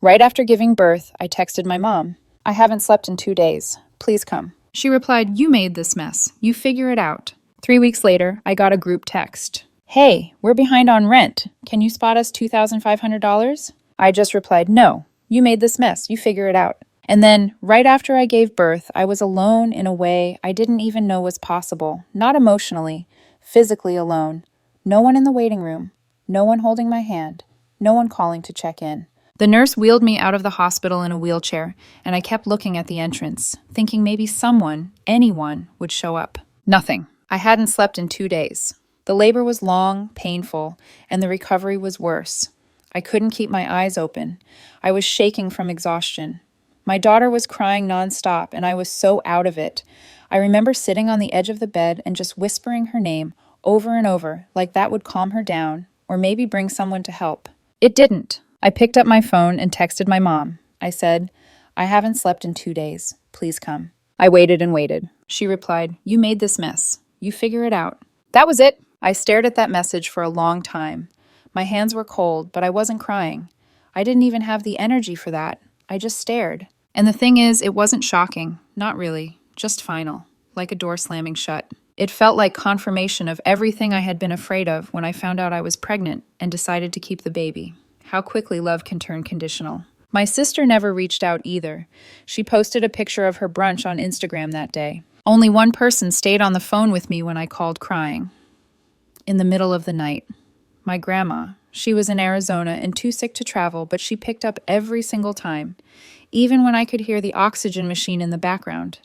Right after giving birth, I texted my mom. I haven't slept in 2 days. Please come. She replied, "You made this mess. You figure it out." 3 weeks later, I got a group text. "Hey, we're behind on rent. Can you spot us $2,500? I just replied, "No. You made this mess. You figure it out." And then, right after I gave birth, I was alone in a way I didn't even know was possible. Not emotionally, physically alone. No one in the waiting room. No one holding my hand. No one calling to check in. The nurse wheeled me out of the hospital in a wheelchair, and I kept looking at the entrance, thinking maybe someone, anyone, would show up. Nothing. I hadn't slept in 2 days. The labor was long, painful, and the recovery was worse. I couldn't keep my eyes open. I was shaking from exhaustion. My daughter was crying nonstop, and I was so out of it. I remember sitting on the edge of the bed and just whispering her name over and over, like that would calm her down, or maybe bring someone to help. It didn't. I picked up my phone and texted my mom. I said, "I haven't slept in 2 days. Please come." I waited and waited. She replied, "You made this mess. You figure it out." That was it. I stared at that message for a long time. My hands were cold, but I wasn't crying. I didn't even have the energy for that. I just stared. And the thing is, it wasn't shocking. Not really. Just final. Like a door slamming shut. It felt like confirmation of everything I had been afraid of when I found out I was pregnant and decided to keep the baby. How quickly love can turn conditional. My sister never reached out either. She posted a picture of her brunch on Instagram that day. Only one person stayed on the phone with me when I called crying. In the middle of the night. My grandma. She was in Arizona and too sick to travel, but she picked up every single time. Even when I could hear the oxygen machine in the background.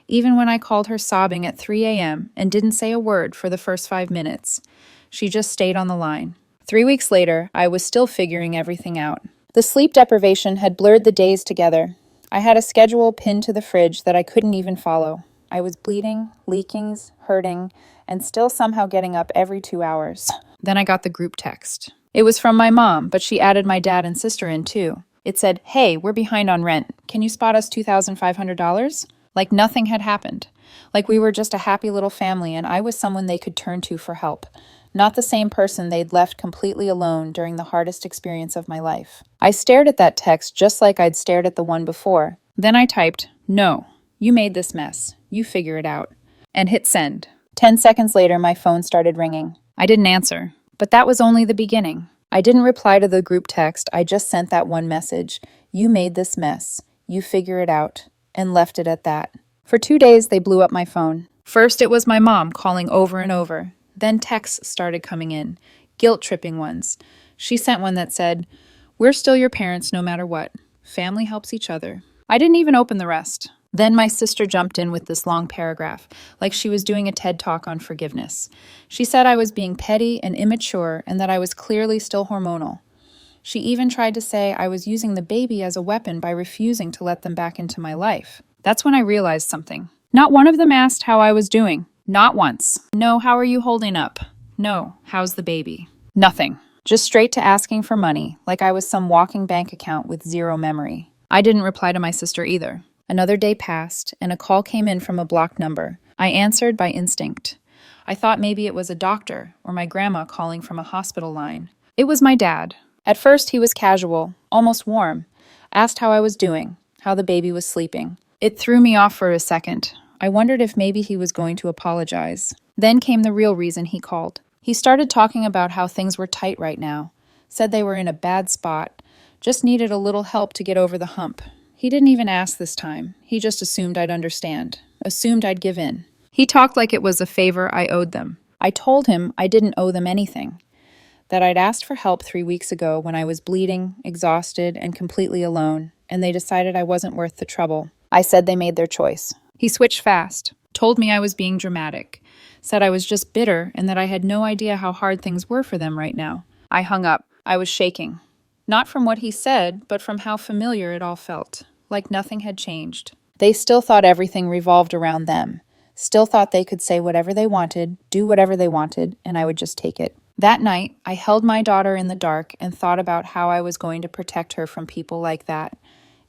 Even when I called her sobbing at 3 a.m. and didn't say a word for the first 5 minutes. She just stayed on the line. 3 weeks later, I was still figuring everything out. The sleep deprivation had blurred the days together. I had a schedule pinned to the fridge that I couldn't even follow. I was bleeding, leakings, hurting, and still somehow getting up every 2 hours. Then I got the group text. It was from my mom, but she added my dad and sister in too. It said, "Hey, we're behind on rent. Can you spot us $2,500? Like nothing had happened. Like we were just a happy little family and I was someone they could turn to for help. Not the same person they'd left completely alone during the hardest experience of my life. I stared at that text just like I'd stared at the one before. Then I typed, "No, you made this mess. You figure it out," and hit send. 10 seconds later, my phone started ringing. I didn't answer, but that was only the beginning. I didn't reply to the group text. I just sent that one message. "You made this mess. You figure it out," and left it at that. For 2 days, they blew up my phone. First, it was my mom calling over and over. Then texts started coming in, guilt-tripping ones. She sent one that said, "We're still your parents no matter what. Family helps each other." I didn't even open the rest. Then my sister jumped in with this long paragraph, like she was doing a TED Talk on forgiveness. She said I was being petty and immature and that I was clearly still hormonal. She even tried to say I was using the baby as a weapon by refusing to let them back into my life. That's when I realized something. Not one of them asked how I was doing. Not once. No, how are you holding up? No, how's the baby? Nothing. Just straight to asking for money, like I was some walking bank account with zero memory. I didn't reply to my sister either. Another day passed, and a call came in from a blocked number. I answered by instinct. I thought maybe it was a doctor or my grandma calling from a hospital line. It was my dad. At first, he was casual, almost warm. Asked how I was doing, how the baby was sleeping. It threw me off for a second. I wondered if maybe he was going to apologize. Then came the real reason he called. He started talking about how things were tight right now. Said they were in a bad spot. Just needed a little help to get over the hump. He didn't even ask this time. He just assumed I'd understand. Assumed I'd give in. He talked like it was a favor I owed them. I told him I didn't owe them anything. That I'd asked for help 3 weeks ago when I was bleeding, exhausted, and completely alone, and they decided I wasn't worth the trouble. I said they made their choice. He switched fast, told me I was being dramatic, said I was just bitter and that I had no idea how hard things were for them right now. I hung up. I was shaking. Not from what he said, but from how familiar it all felt, like nothing had changed. They still thought everything revolved around them, still thought they could say whatever they wanted, do whatever they wanted, and I would just take it. That night, I held my daughter in the dark and thought about how I was going to protect her from people like that,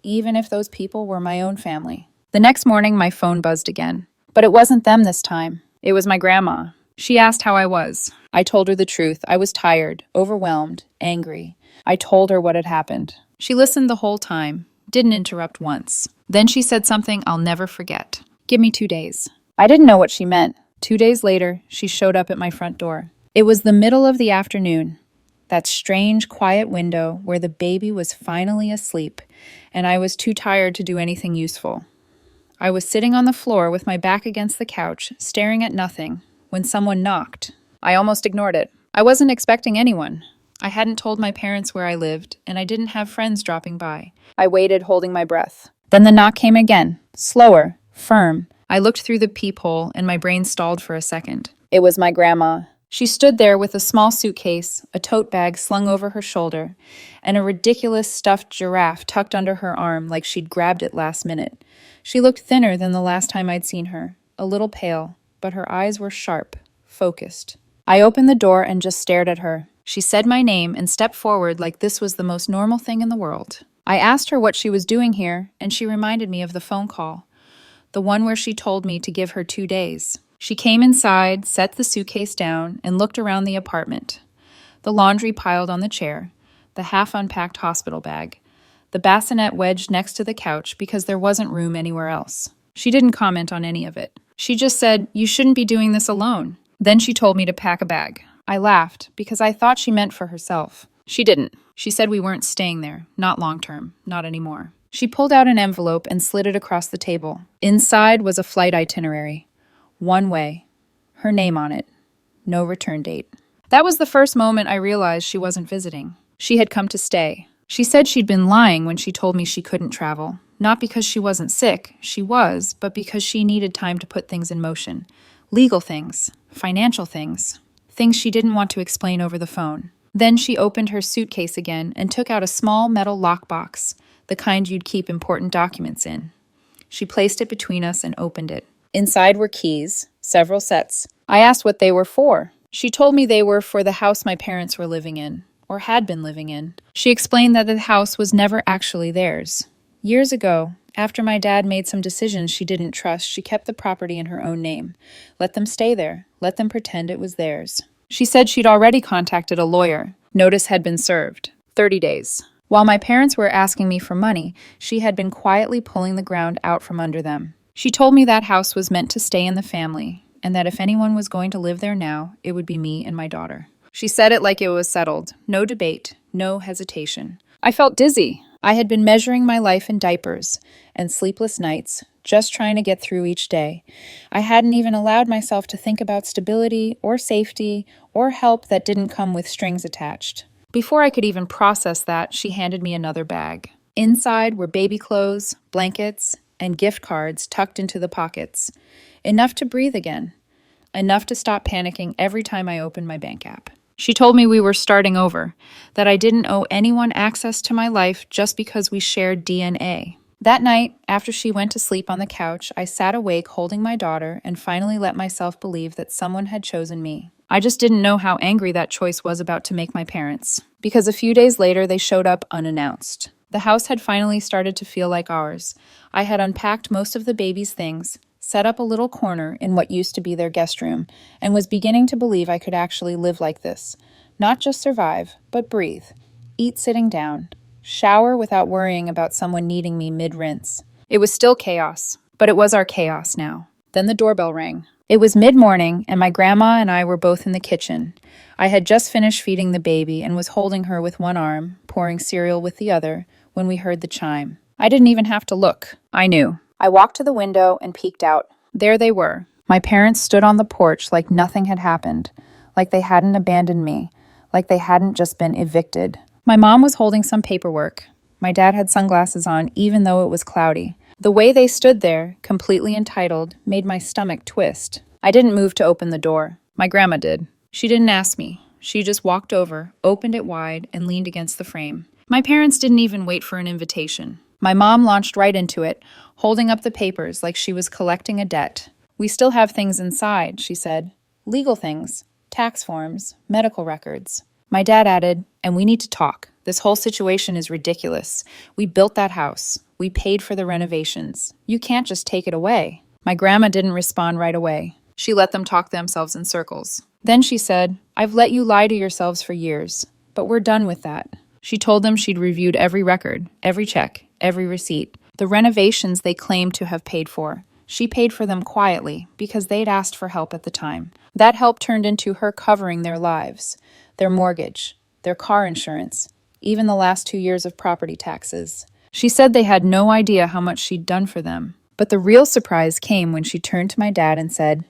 even if those people were my own family. The next morning, my phone buzzed again. But it wasn't them this time. It was my grandma. She asked how I was. I told her the truth. I was tired, overwhelmed, angry. I told her what had happened. She listened the whole time, didn't interrupt once. Then she said something I'll never forget. Give me 2 days. I didn't know what she meant. 2 days later, she showed up at my front door. It was the middle of the afternoon, that strange, quiet window where the baby was finally asleep, and I was too tired to do anything useful. I was sitting on the floor with my back against the couch, staring at nothing, when someone knocked. I almost ignored it. I wasn't expecting anyone. I hadn't told my parents where I lived, and I didn't have friends dropping by. I waited, holding my breath. Then the knock came again, slower, firm. I looked through the peephole, and my brain stalled for a second. It was my grandma. She stood there with a small suitcase, a tote bag slung over her shoulder, and a ridiculous stuffed giraffe tucked under her arm like she'd grabbed it last minute. She looked thinner than the last time I'd seen her, a little pale, but her eyes were sharp, focused. I opened the door and just stared at her. She said my name and stepped forward like this was the most normal thing in the world. I asked her what she was doing here, and she reminded me of the phone call, the one where she told me to give her 2 days. She came inside, set the suitcase down, and looked around the apartment. The laundry piled on the chair, the half-unpacked hospital bag, the bassinet wedged next to the couch because there wasn't room anywhere else. She didn't comment on any of it. She just said, "You shouldn't be doing this alone." Then she told me to pack a bag. I laughed because I thought she meant for herself. She didn't. She said we weren't staying there, not long-term, not anymore. She pulled out an envelope and slid it across the table. Inside was a flight itinerary. One way. Her name on it. No return date. That was the first moment I realized she wasn't visiting. She had come to stay. She said she'd been lying when she told me she couldn't travel. Not because she wasn't sick, she was, but because she needed time to put things in motion. Legal things, financial things, things she didn't want to explain over the phone. Then she opened her suitcase again and took out a small metal lockbox, the kind you'd keep important documents in. She placed it between us and opened it. Inside were keys, several sets. I asked what they were for. She told me they were for the house my parents were living in, or had been living in. She explained that the house was never actually theirs. Years ago, after my dad made some decisions she didn't trust, she kept the property in her own name. Let them stay there. Let them pretend it was theirs. She said she'd already contacted a lawyer. Notice had been served. 30 days. While my parents were asking me for money, she had been quietly pulling the ground out from under them. She told me that house was meant to stay in the family, and that if anyone was going to live there now, it would be me and my daughter. She said it like it was settled. No debate, no hesitation. I felt dizzy. I had been measuring my life in diapers and sleepless nights, just trying to get through each day. I hadn't even allowed myself to think about stability or safety or help that didn't come with strings attached. Before I could even process that, she handed me another bag. Inside were baby clothes, blankets, and gift cards tucked into the pockets. Enough to breathe again. Enough to stop panicking every time I opened my bank app. She told me we were starting over, that I didn't owe anyone access to my life just because we shared DNA. That night, after she went to sleep on the couch, I sat awake holding my daughter and finally let myself believe that someone had chosen me. I just didn't know how angry that choice was about to make my parents, because a few days later they showed up unannounced. The house had finally started to feel like ours. I had unpacked most of the baby's things, set up a little corner in what used to be their guest room, and was beginning to believe I could actually live like this. Not just survive, but breathe. Eat sitting down. Shower without worrying about someone needing me mid-rinse. It was still chaos, but it was our chaos now. Then the doorbell rang. It was mid-morning, and my grandma and I were both in the kitchen. I had just finished feeding the baby and was holding her with one arm, pouring cereal with the other, when we heard the chime. I didn't even have to look. I knew. I walked to the window and peeked out. There they were. My parents stood on the porch like nothing had happened, like they hadn't abandoned me, like they hadn't just been evicted. My mom was holding some paperwork. My dad had sunglasses on, even though it was cloudy. The way they stood there, completely entitled, made my stomach twist. I didn't move to open the door. My grandma did. She didn't ask me. She just walked over, opened it wide, and leaned against the frame. My parents didn't even wait for an invitation. My mom launched right into it, holding up the papers like she was collecting a debt. "We still have things inside," she said. "Legal things, tax forms, medical records." My dad added, "And we need to talk. This whole situation is ridiculous. We built that house. We paid for the renovations. You can't just take it away." My grandma didn't respond right away. She let them talk themselves in circles. Then she said, "I've let you lie to yourselves for years, but we're done with that. She told them she'd reviewed every record, every check, every receipt. The renovations they claimed to have paid for, she paid for them quietly because they'd asked for help at the time. That help turned into her covering their lives, their mortgage, their car insurance, even the last 2 years of property taxes. She said they had no idea how much she'd done for them. But the real surprise came when she turned to my dad and said,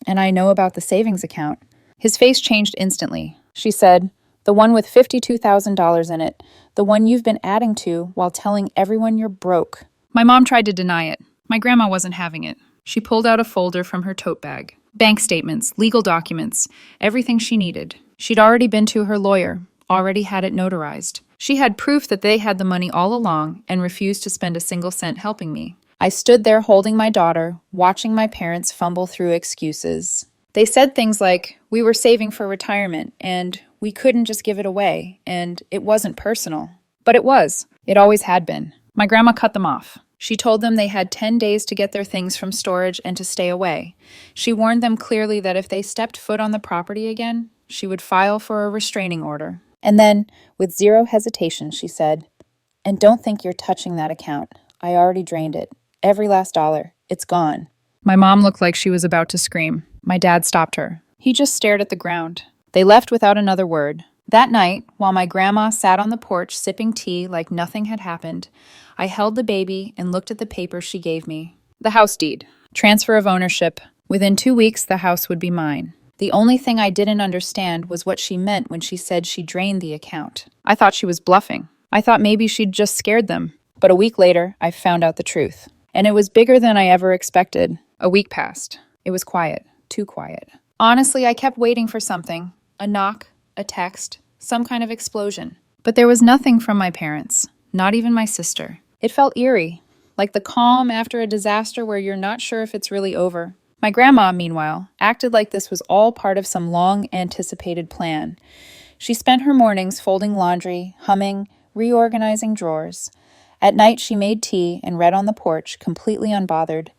"And I know about the savings account." His face changed instantly. She said, "The one with $52,000 in it, the one you've been adding to while telling everyone you're broke." My mom tried to deny it. My grandma wasn't having it. She pulled out a folder from her tote bag. Bank statements, legal documents, everything she needed. She'd already been to her lawyer, already had it notarized. She had proof that they had the money all along and refused to spend a single cent helping me. I stood there holding my daughter, watching my parents fumble through excuses. They said things like, "We were saving for retirement, and we couldn't just give it away, and it wasn't personal." But it was. It always had been. My grandma cut them off. She told them they had 10 days to get their things from storage and to stay away. She warned them clearly that if they stepped foot on the property again, she would file for a restraining order. And then, with zero hesitation, she said, "And don't think you're touching that account. I already drained it. Every last dollar. It's gone." My mom looked like she was about to scream. My dad stopped her. He just stared at the ground. They left without another word. That night, while my grandma sat on the porch sipping tea like nothing had happened, I held the baby and looked at the paper she gave me. The house deed. Transfer of ownership. Within 2 weeks, the house would be mine. The only thing I didn't understand was what she meant when she said she drained the account. I thought she was bluffing. I thought maybe she'd just scared them. But a week later, I found out the truth. And it was bigger than I ever expected. A week passed. It was quiet. Too quiet. Honestly, I kept waiting for something. A knock, a text, some kind of explosion. But there was nothing from my parents. Not even my sister. It felt eerie. Like the calm after a disaster where you're not sure if it's really over. My grandma, meanwhile, acted like this was all part of some long-anticipated plan. She spent her mornings folding laundry, humming, reorganizing drawers. At night, she made tea and read on the porch, completely unbothered,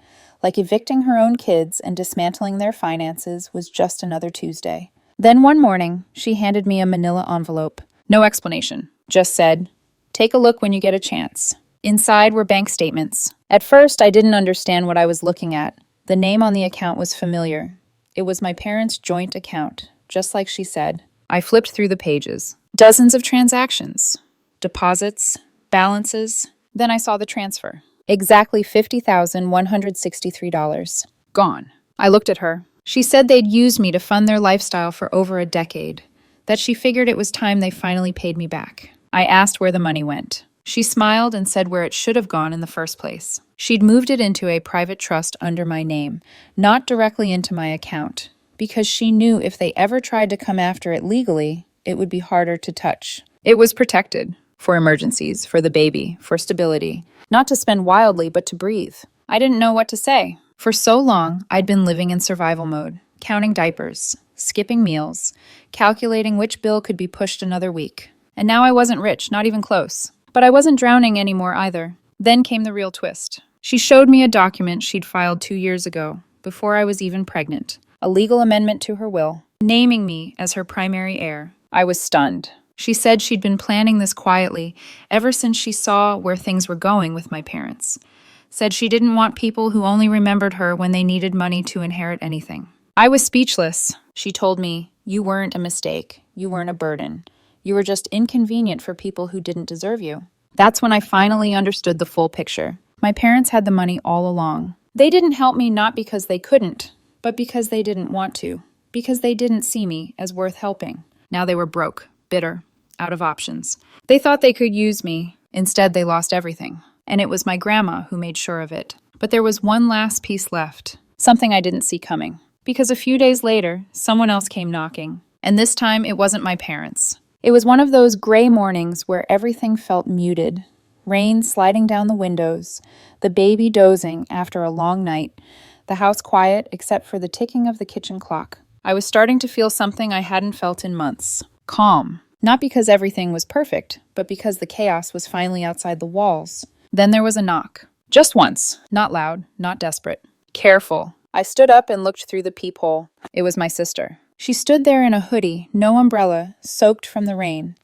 like evicting her own kids and dismantling their finances was just another Tuesday. Then one morning, she handed me a manila envelope. No explanation. Just said, "Take a look when you get a chance." Inside were bank statements. At first, I didn't understand what I was looking at. The name on the account was familiar. It was my parents' joint account, just like she said. I flipped through the pages. Dozens of transactions. Deposits, balances. Then I saw the transfer. Exactly $50,163. Gone. I looked at her. She said they'd used me to fund their lifestyle for over a decade, that she figured it was time they finally paid me back. I asked where the money went. She smiled and said where it should have gone in the first place. She'd moved it into a private trust under my name, not directly into my account, because she knew if they ever tried to come after it legally, it would be harder to touch. It was protected. For emergencies, for the baby, for stability. Not to spend wildly, but to breathe. I didn't know what to say. For so long, I'd been living in survival mode, counting diapers, skipping meals, calculating which bill could be pushed another week. And now I wasn't rich, not even close. But I wasn't drowning anymore either. Then came the real twist. She showed me a document she'd filed 2 years ago, before I was even pregnant. A legal amendment to her will, naming me as her primary heir. I was stunned. She said she'd been planning this quietly ever since she saw where things were going with my parents. Said she didn't want people who only remembered her when they needed money to inherit anything. I was speechless. She told me, "You weren't a mistake. You weren't a burden. You were just inconvenient for people who didn't deserve you." That's when I finally understood the full picture. My parents had the money all along. They didn't help me not because they couldn't, but because they didn't want to. Because they didn't see me as worth helping. Now they were broke, bitter, out of options. They thought they could use me. Instead, they lost everything. And it was my grandma who made sure of it. But there was one last piece left. Something I didn't see coming. Because a few days later, someone else came knocking. And this time, it wasn't my parents. It was one of those gray mornings where everything felt muted. Rain sliding down the windows, the baby dozing after a long night, the house quiet except for the ticking of the kitchen clock. I was starting to feel something I hadn't felt in months. Calm. Not because everything was perfect, but because the chaos was finally outside the walls. Then there was a knock. Just once. Not loud, not desperate. Careful. I stood up and looked through the peephole. It was my sister. She stood there in a hoodie, no umbrella, soaked from the rain.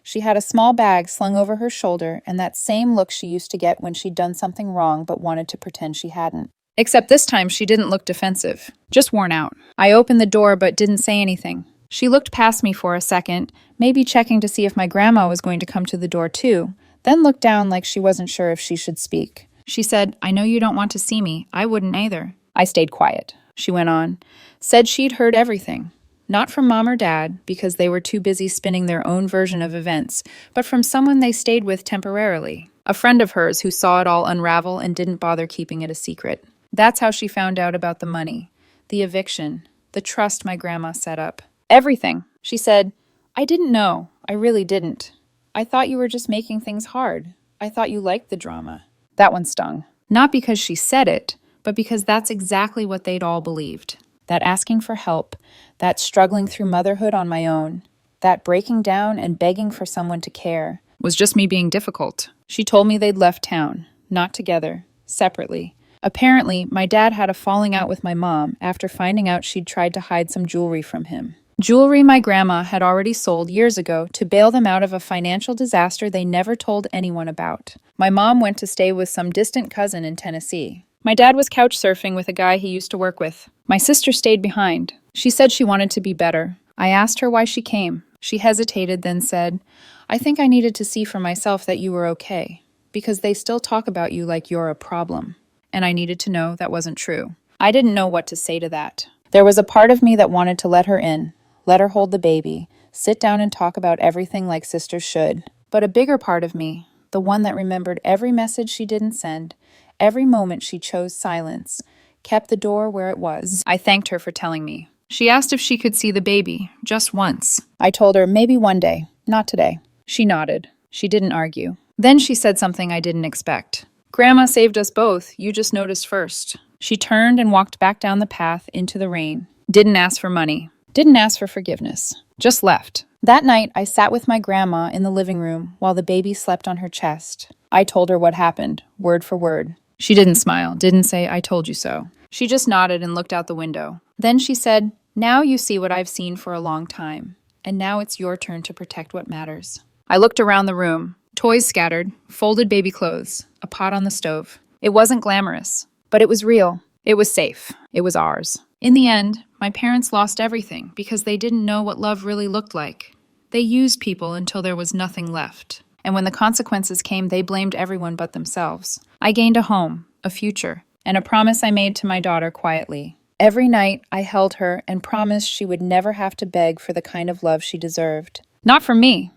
She had a small bag slung over her shoulder and that same look she used to get when she'd done something wrong but wanted to pretend she hadn't. Except this time she didn't look defensive, just worn out. I opened the door but didn't say anything. She looked past me for a second, maybe checking to see if my grandma was going to come to the door too, then looked down like she wasn't sure if she should speak. She said, "I know you don't want to see me. I wouldn't either." I stayed quiet. She went on, said she'd heard everything. Not from Mom or Dad, because they were too busy spinning their own version of events, but from someone they stayed with temporarily. A friend of hers who saw it all unravel and didn't bother keeping it a secret. That's how she found out about the money, the eviction, the trust my grandma set up. Everything. She said, "I didn't know. I really didn't. I thought you were just making things hard. I thought you liked the drama." That one stung. Not because she said it, but because that's exactly what they'd all believed. That asking for help, that struggling through motherhood on my own, that breaking down and begging for someone to care, was just me being difficult. She told me they'd left town, not together, separately. Apparently, my dad had a falling out with my mom after finding out she'd tried to hide some jewelry from him. Jewelry my grandma had already sold years ago to bail them out of a financial disaster they never told anyone about. My mom went to stay with some distant cousin in Tennessee. My dad was couch surfing with a guy he used to work with. My sister stayed behind. She said she wanted to be better. I asked her why she came. She hesitated, then said, "I think I needed to see for myself that you were okay, because they still talk about you like you're a problem." And I needed to know that wasn't true. I didn't know what to say to that. There was a part of me that wanted to let her in, let her hold the baby, sit down and talk about everything like sisters should. But a bigger part of me, the one that remembered every message she didn't send, every moment she chose silence, kept the door where it was. I thanked her for telling me. She asked if she could see the baby, just once. I told her maybe one day, not today. She nodded. She didn't argue. Then she said something I didn't expect. "Grandma saved us both. You just noticed first." She turned and walked back down the path into the rain. Didn't ask for money. Didn't ask for forgiveness. Just left. That night, I sat with my grandma in the living room while the baby slept on her chest. I told her what happened, word for word. She didn't smile, didn't say, "I told you so." She just nodded and looked out the window. Then she said, "Now you see what I've seen for a long time, and now it's your turn to protect what matters." I looked around the room. Toys scattered, folded baby clothes, a pot on the stove. It wasn't glamorous, but it was real. It was safe. It was ours. In the end, my parents lost everything because they didn't know what love really looked like. They used people until there was nothing left. And when the consequences came, they blamed everyone but themselves. I gained a home, a future, and a promise I made to my daughter quietly. Every night, I held her and promised she would never have to beg for the kind of love she deserved. Not from me,